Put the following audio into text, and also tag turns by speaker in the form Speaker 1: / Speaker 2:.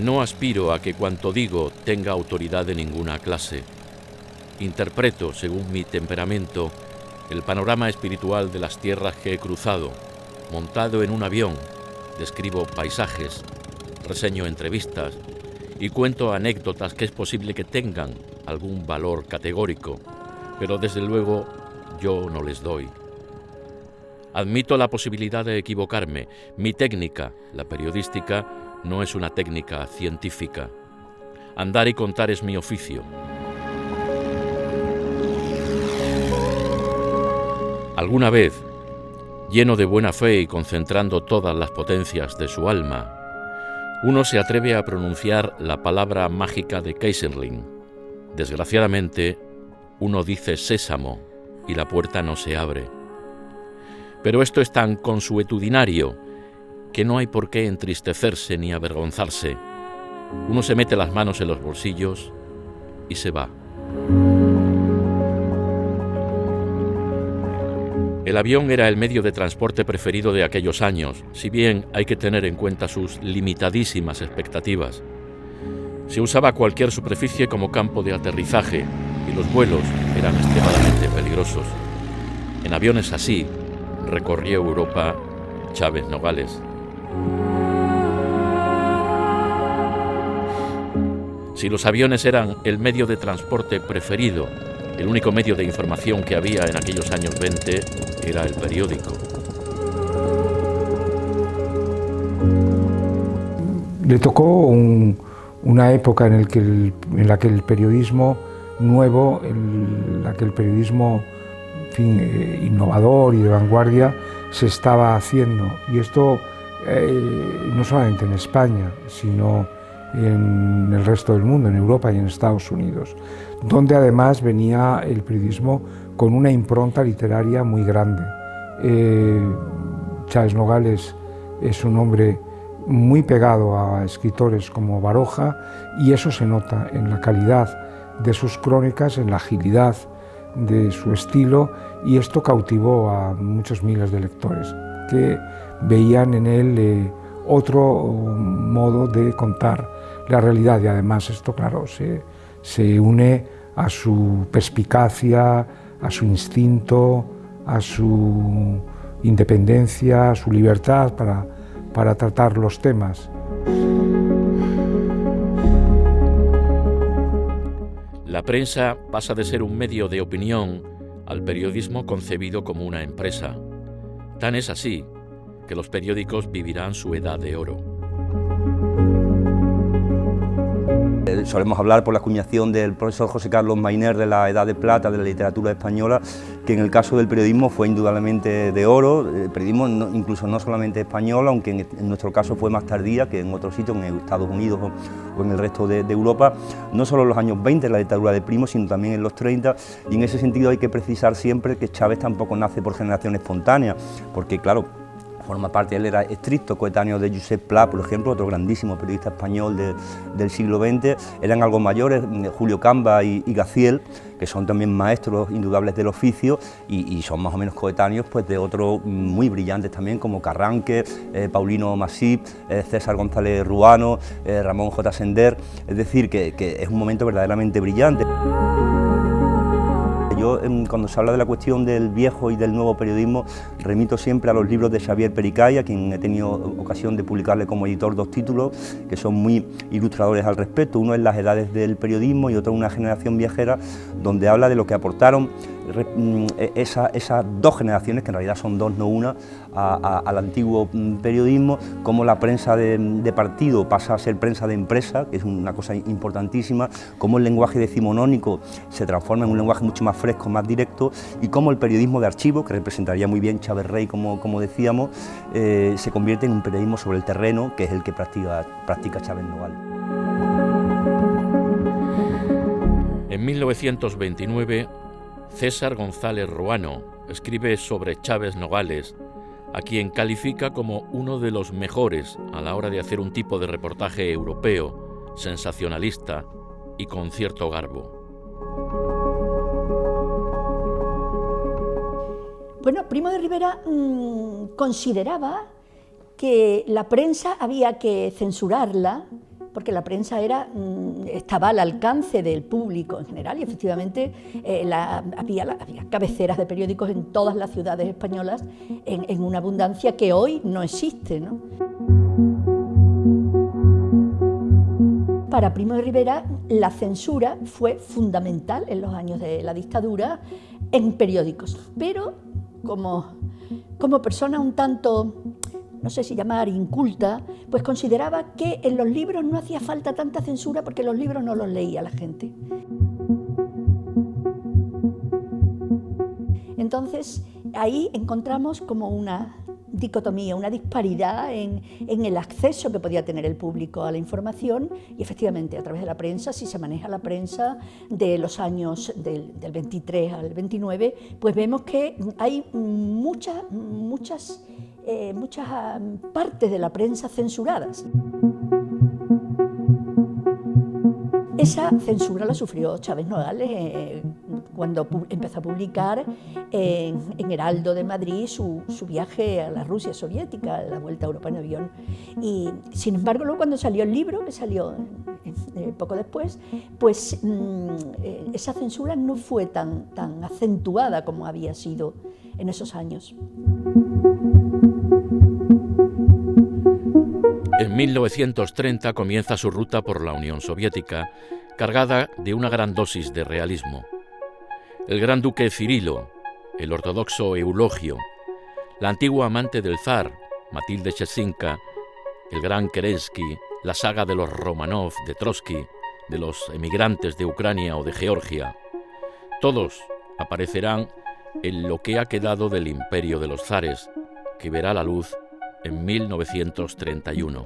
Speaker 1: No aspiro a que cuanto digo tenga autoridad de ninguna clase. Interpreto, según mi temperamento, el panorama espiritual de las tierras que he cruzado, montado en un avión, describo paisajes, reseño entrevistas y cuento anécdotas que es posible que tengan algún valor categórico, pero desde luego yo no les doy. Admito la posibilidad de equivocarme. Mi técnica, la periodística, no es una técnica científica. Andar y contar es mi oficio. Alguna vez, lleno de buena fe y concentrando todas las potencias de su alma, uno se atreve a pronunciar la palabra mágica de Keyserling. Desgraciadamente, uno dice sésamo y la puerta no se abre. Pero esto es tan consuetudinario que no hay por qué entristecerse ni avergonzarse. Uno se mete las manos en los bolsillos y se va. El avión era el medio de transporte preferido de aquellos años, si bien hay que tener en cuenta sus limitadísimas expectativas. Se usaba cualquier superficie como campo de aterrizaje y los vuelos eran extremadamente peligrosos. En aviones así recorrió Europa Chávez Nogales. Si los aviones eran el medio de transporte preferido, el único medio de información que había en aquellos años 20 era el periódico.
Speaker 2: Le tocó una época en la que el periodismo nuevo, en la que el periodismo innovador y de vanguardia se estaba haciendo. Y esto no solamente en España, sino en el resto del mundo, en Europa y en Estados Unidos, donde además venía el periodismo con una impronta literaria muy grande. Chávez Nogales es un hombre muy pegado a escritores como Baroja y eso se nota en la calidad de sus crónicas, en la agilidad de su estilo, y esto cautivó a muchos miles de lectores que veían en él otro modo de contar la realidad, y además esto, claro, se une a su perspicacia, a su instinto, a su independencia, a su libertad para tratar los temas.
Speaker 1: La prensa pasa de ser un medio de opinión al periodismo concebido como una empresa. Tan es así que los periódicos vivirán su edad de oro.
Speaker 3: Solemos hablar por la acuñación del profesor José Carlos Mayner de la Edad de Plata de la literatura española, que en el caso del periodismo fue indudablemente de oro. El periodismo incluso no solamente español, aunque en nuestro caso fue más tardía que en otros sitios, en Estados Unidos o en el resto de Europa, no solo en los años 20, la dictadura de Primo, sino también en los 30, y en ese sentido hay que precisar siempre que Chávez tampoco nace por generación espontánea, porque claro, forma parte, él era estricto coetáneo de Josep Pla, por ejemplo, otro grandísimo periodista español del siglo XX, eran algo mayores, Julio Camba y Gaciel, que son también maestros indudables del oficio y son más o menos coetáneos pues, de otros muy brillantes también, como Carranque, Paulino Masip, César González Ruano, Ramón J. Sender, es decir, que es un momento verdaderamente brillante. Yo, cuando se habla de la cuestión del viejo y del nuevo periodismo, remito siempre a los libros de Xavier Pericay, a quien he tenido ocasión de publicarle como editor 2 títulos, que son muy ilustradores al respecto. Uno es Las edades del periodismo y otro Una generación viajera, donde habla de lo que aportaron esas dos generaciones, que en realidad son dos, no una, al antiguo periodismo, cómo la prensa de partido pasa a ser prensa de empresa, que es una cosa importantísima, cómo el lenguaje decimonónico se transforma en un lenguaje mucho más fresco, más directo, y cómo el periodismo de archivo, que representaría muy bien Chávez Rey, como decíamos, se convierte en un periodismo sobre el terreno, que es el que practica Chávez Nogales.
Speaker 1: En 1929, César González Ruano escribe sobre Chávez Nogales, a quien califica como uno de los mejores a la hora de hacer un tipo de reportaje europeo, sensacionalista y con cierto garbo.
Speaker 4: Bueno, Primo de Rivera consideraba que la prensa había que censurarla porque la prensa estaba al alcance del público en general y efectivamente había cabeceras de periódicos en todas las ciudades españolas en una abundancia que hoy no existe, ¿no? Para Primo de Rivera la censura fue fundamental en los años de la dictadura en periódicos, pero como persona un tanto, no sé si llamar inculta, pues consideraba que en los libros no hacía falta tanta censura porque los libros no los leía la gente. Entonces ahí encontramos como una dicotomía, una disparidad en el acceso que podía tener el público a la información y efectivamente a través de la prensa, si se maneja la prensa de los años del 23 al 29, pues vemos que hay muchas partes de la prensa censuradas. Esa censura la sufrió Chávez Nogales cuando empezó a publicar en Heraldo de Madrid su viaje a la Rusia soviética, la vuelta a Europa en avión. Y sin embargo, luego cuando salió el libro, que salió poco después, pues esa censura no fue tan acentuada como había sido en esos años.
Speaker 1: En 1930 comienza su ruta por la Unión Soviética, cargada de una gran dosis de realismo. El gran duque Cirilo, el ortodoxo Eulogio, la antigua amante del zar, Matilde Cheszynka, el gran Kerensky, la saga de los Romanov, de Trotsky, de los emigrantes de Ucrania o de Georgia, todos aparecerán en lo que ha quedado del imperio de los zares, que verá la luz en 1931.